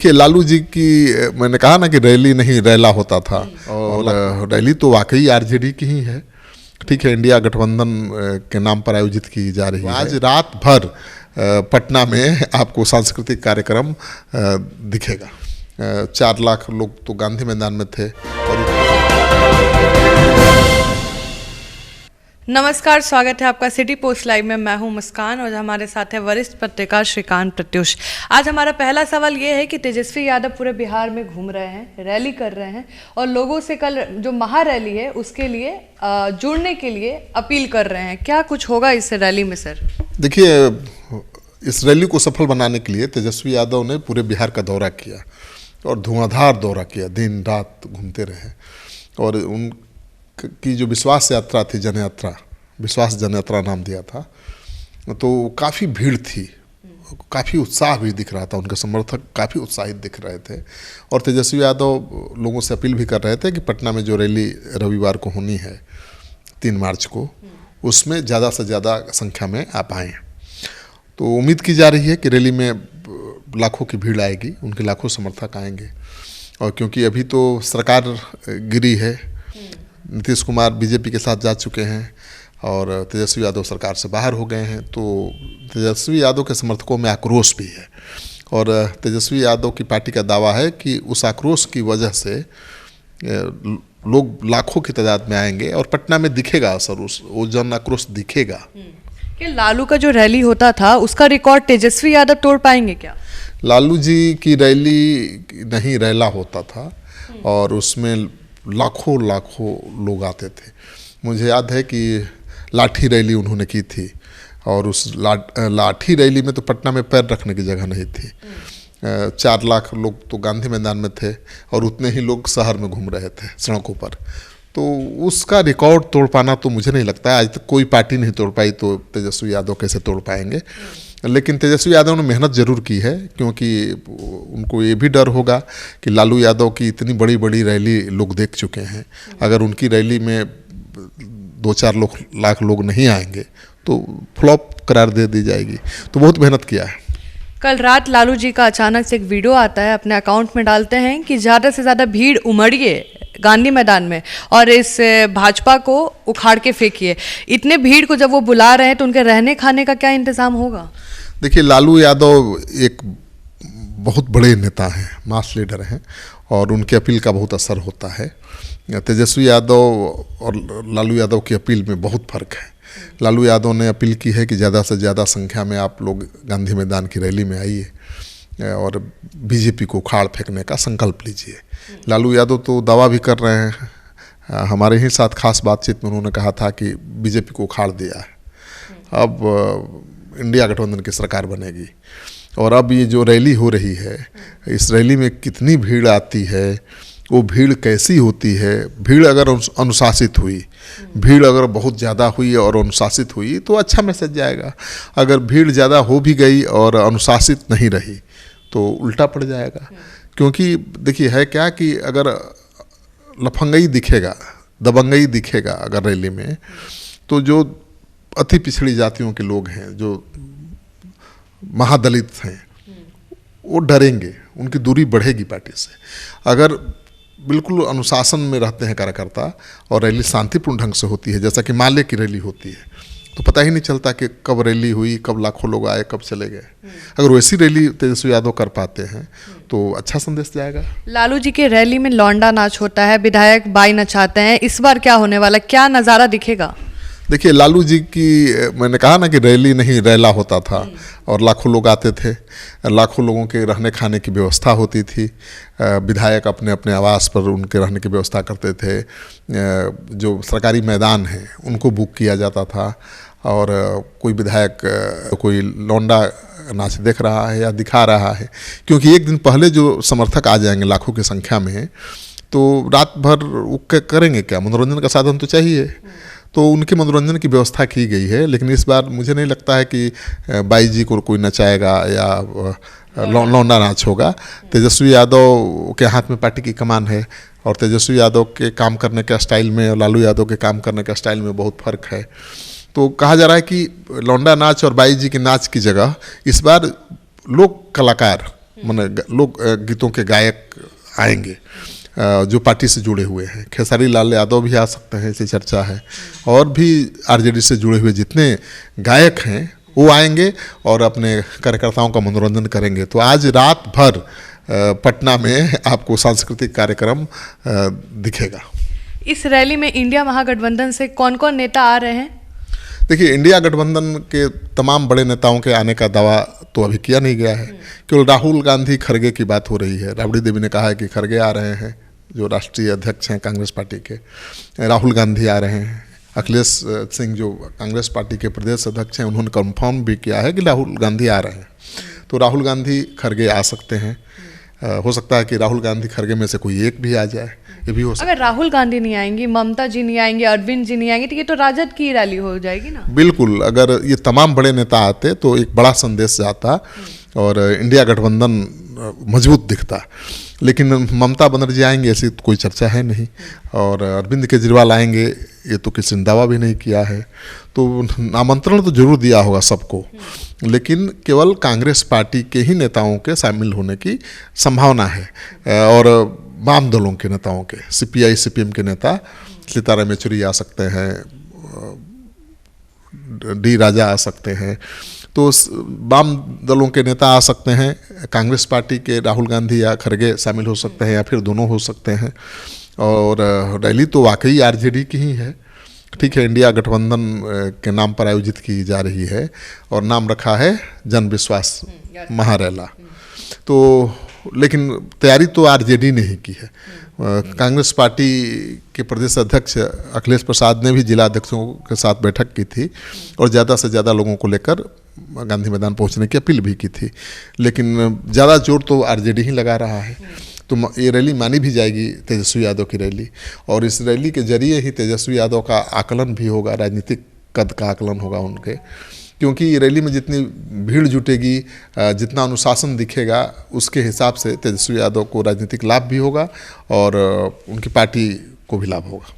कि लालू जी की मैंने कहा ना कि रैली नहीं रैला होता था, और रैली तो वाकई आरजेडी की ही है। ठीक है, इंडिया गठबंधन के नाम पर आयोजित की जा रही है। आज रात भर पटना में आपको सांस्कृतिक कार्यक्रम दिखेगा। 4 लाख लोग तो गांधी मैदान में थे। नमस्कार, स्वागत है आपका सिटी पोस्ट लाइव में। मैं हूं मुस्कान और हमारे साथ है वरिष्ठ पत्रकार श्रीकांत प्रत्युष। आज हमारा पहला सवाल ये है कि तेजस्वी यादव पूरे बिहार में घूम रहे हैं, रैली कर रहे हैं और लोगों से कल जो महारैली है उसके लिए जुड़ने के लिए अपील कर रहे हैं। क्या कुछ होगा इस रैली में सर? देखिए, इस रैली को सफल बनाने के लिए तेजस्वी यादव ने पूरे बिहार का दौरा किया और धुआंधार दौरा किया, दिन रात घूमते रहे। और उनकी जो विश्वास यात्रा थी, जनयात्रा, विश्वास जनयात्रा नाम दिया था, तो काफ़ी भीड़ थी, काफ़ी उत्साह भी दिख रहा था, उनके समर्थक काफ़ी उत्साहित दिख रहे थे। और तेजस्वी यादव लोगों से अपील भी कर रहे थे कि पटना में जो रैली रविवार को होनी है 3 मार्च को, उसमें ज़्यादा से ज़्यादा संख्या में आप आएँ। तो उम्मीद की जा रही है कि रैली में लाखों की भीड़ आएगी, उनके लाखों समर्थक आएंगे। और क्योंकि अभी तो सरकार गिरी है, नीतीश कुमार बीजेपी के साथ जा चुके हैं और तेजस्वी यादव सरकार से बाहर हो गए हैं, तो तेजस्वी यादव के समर्थकों में आक्रोश भी है। और तेजस्वी यादव की पार्टी का दावा है कि उस आक्रोश की वजह से लोग लाखों की तादाद में आएंगे और पटना में दिखेगा असर, वो जन आक्रोश दिखेगा। कि लालू का जो रैली होता था उसका रिकॉर्ड तेजस्वी यादव तोड़ पाएंगे क्या? लालू जी की रैली नहीं रैला होता था और उसमें लाखों लोग आते थे। मुझे याद है कि लाठी रैली उन्होंने की थी और उस लाठी रैली में तो पटना में पैर रखने की जगह नहीं थी। 4 लाख लोग तो गांधी मैदान में थे और उतने ही लोग शहर में घूम रहे थे सड़कों पर। तो उसका रिकॉर्ड तोड़ पाना तो मुझे नहीं लगता है, आज तक कोई पार्टी नहीं तोड़ पाई, तो तेजस्वी यादव कैसे तोड़ पाएंगे। लेकिन तेजस्वी यादव ने मेहनत ज़रूर की है, क्योंकि उनको ये भी डर होगा कि लालू यादव की इतनी बड़ी बड़ी रैली लोग देख चुके हैं, अगर उनकी रैली में 2-4 लाख लोग नहीं आएंगे तो फ्लॉप करार दे दी जाएगी। तो बहुत मेहनत किया है। कल रात लालू जी का अचानक से एक वीडियो आता है, अपने अकाउंट में डालते हैं कि ज़्यादा से ज़्यादा भीड़ उमड़िए गांधी मैदान में और इस भाजपा को उखाड़ के फेंकिए। इतने भीड़ को जब वो बुला रहे हैं तो उनके रहने खाने का क्या इंतज़ाम होगा? देखिए, लालू यादव एक बहुत बड़े नेता हैं, मास लीडर हैं और उनकी अपील का बहुत असर होता है। तेजस्वी यादव और लालू यादव की अपील में बहुत फ़र्क है। लालू यादव ने अपील की है कि ज़्यादा से ज़्यादा संख्या में आप लोग गांधी मैदान की रैली में आइए और बीजेपी को उखाड़ फेंकने का संकल्प लीजिए। लालू यादव तो दावा भी कर रहे हैं, हमारे ही साथ खास बातचीत में उन्होंने कहा था कि बीजेपी को उखाड़ दिया है, अब इंडिया गठबंधन की सरकार बनेगी। और अब ये जो रैली हो रही है, इस रैली में कितनी भीड़ आती है, वो भीड़ कैसी होती है। भीड़ अगर अनुशासित हुई, भीड़ अगर बहुत ज़्यादा हुई और अनुशासित हुई तो अच्छा मैसेज जाएगा। अगर भीड़ ज़्यादा हो भी गई और अनुशासित नहीं रही तो उल्टा पड़ जाएगा। क्योंकि देखिए, है क्या कि अगर लफंगई दिखेगा, दबंगई दिखेगा अगर रैली में, तो जो अति पिछड़ी जातियों के लोग हैं, जो महादलित हैं, वो डरेंगे, उनकी दूरी बढ़ेगी पार्टी से। अगर बिल्कुल अनुशासन में रहते हैं कार्यकर्ता और रैली शांतिपूर्ण ढंग से होती है, जैसा कि माले की रैली होती है, तो पता ही नहीं चलता कि कब रैली हुई, कब लाखों लोग आए, कब चले गए। अगर वैसी रैली तेजस्वी यादव कर पाते हैं तो अच्छा संदेश जाएगा। लालू जी के रैली में लौंडा नाच होता है, विधायक बाई नचाते हैं, इस बार क्या होने वाला, क्या नज़ारा दिखेगा? देखिए, लालू जी की मैंने कहा ना कि रैली नहीं रैला होता था और लाखों लोग आते थे, लाखों लोगों के रहने खाने की व्यवस्था होती थी। विधायक अपने अपने आवास पर उनके रहने की व्यवस्था करते थे। जो सरकारी मैदान हैं उनको बुक किया जाता था और कोई विधायक कोई लौंडा नाच देख रहा है या दिखा रहा है, क्योंकि एक दिन पहले जो समर्थक आ जाएंगे लाखों की संख्या में, तो रात भर वो करेंगे क्या, मनोरंजन का साधन तो चाहिए। तो उनके मनोरंजन की व्यवस्था की गई है। लेकिन इस बार मुझे नहीं लगता है कि बाई जी को कोई नचाएगा या लौंडा नाच होगा। तेजस्वी यादव के हाथ में पार्टी की कमान है और तेजस्वी यादव के काम करने का स्टाइल में और लालू यादव के काम करने का स्टाइल में बहुत फ़र्क है। तो कहा जा रहा है कि लौंडा नाच और बाई जी के नाच की जगह इस बार लोक कलाकार माने लोक गीतों के गायक आएंगे जो पार्टी से जुड़े हुए हैं। खेसारी लाल यादव भी आ सकते हैं, ऐसी चर्चा है। और भी आरजेडी से जुड़े हुए जितने गायक हैं वो आएंगे और अपने कार्यकर्ताओं का मनोरंजन करेंगे। तो आज रात भर पटना में आपको सांस्कृतिक कार्यक्रम दिखेगा। इस रैली में इंडिया महागठबंधन से कौन कौन नेता आ रहे हैं? देखिए, इंडिया गठबंधन के तमाम बड़े नेताओं के आने का दावा तो अभी किया नहीं गया है। केवल राहुल गांधी खड़गे की बात हो रही है। राबड़ी देवी ने कहा है कि खड़गे आ रहे हैं, जो राष्ट्रीय अध्यक्ष हैं कांग्रेस पार्टी के। राहुल गांधी आ रहे हैं। अखिलेश सिंह जो कांग्रेस पार्टी के प्रदेश अध्यक्ष हैं, उन्होंने कंफर्म भी किया है कि राहुल गांधी आ रहे हैं। तो राहुल गांधी खड़गे आ सकते हैं। हो सकता है कि राहुल गांधी खड़गे में से कोई एक भी आ जाए, ये भी हो सकता है। अगर राहुल गांधी नहीं आएंगी, ममता जी नहीं आएंगे, अरविंद जी नहीं आएंगे, तो ये तो राजद की रैली हो जाएगी ना। बिल्कुल, अगर ये तमाम बड़े नेता आते तो एक बड़ा संदेश जाता और इंडिया गठबंधन मजबूत दिखता। लेकिन ममता बनर्जी आएंगे ऐसी तो कोई चर्चा है नहीं, और अरविंद केजरीवाल आएंगे ये तो किसी ने दावा भी नहीं किया है। तो आमंत्रण तो जरूर दिया होगा सबको, लेकिन केवल कांग्रेस पार्टी के ही नेताओं के शामिल होने की संभावना है। और वाम दलों के नेताओं के, सीपीआई सीपीएम के नेता सीताराम येचुरी आ सकते हैं, डी राजा आ सकते हैं। तो वाम दलों के नेता आ सकते हैं। कांग्रेस पार्टी के राहुल गांधी या खड़गे शामिल हो सकते हैं, या फिर दोनों हो सकते हैं। और रैली तो वाकई आरजेडी की ही है। ठीक है, इंडिया गठबंधन के नाम पर आयोजित की जा रही है और नाम रखा है जन विश्वास महारैला। तो लेकिन तैयारी तो आरजेडी ने ही की है। कांग्रेस पार्टी के प्रदेश अध्यक्ष अखिलेश प्रसाद ने भी जिला अध्यक्षों के साथ बैठक की थी और ज़्यादा से ज़्यादा लोगों को लेकर गांधी मैदान पहुंचने की अपील भी की थी। लेकिन ज़्यादा जोर तो आरजेडी ही लगा रहा है। तो ये रैली मानी भी जाएगी तेजस्वी यादव की रैली, और इस रैली के जरिए ही तेजस्वी यादव का आकलन भी होगा, राजनीतिक कद का आकलन होगा उनके। क्योंकि ये रैली में जितनी भीड़ जुटेगी, जितना अनुशासन दिखेगा, उसके हिसाब से तेजस्वी यादव को राजनीतिक लाभ भी होगा और उनकी पार्टी को भी लाभ होगा।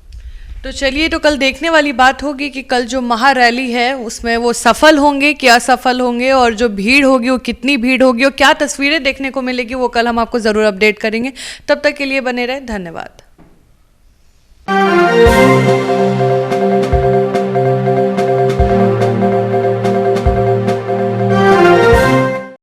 तो चलिए, तो कल देखने वाली बात होगी कि कल जो महारैली है उसमें वो सफल होंगे कि असफल होंगे, और जो भीड़ होगी वो कितनी भीड़ होगी और क्या तस्वीरें देखने को मिलेगी, वो कल हम आपको ज़रूर अपडेट करेंगे। तब तक के लिए बने रहे, धन्यवाद।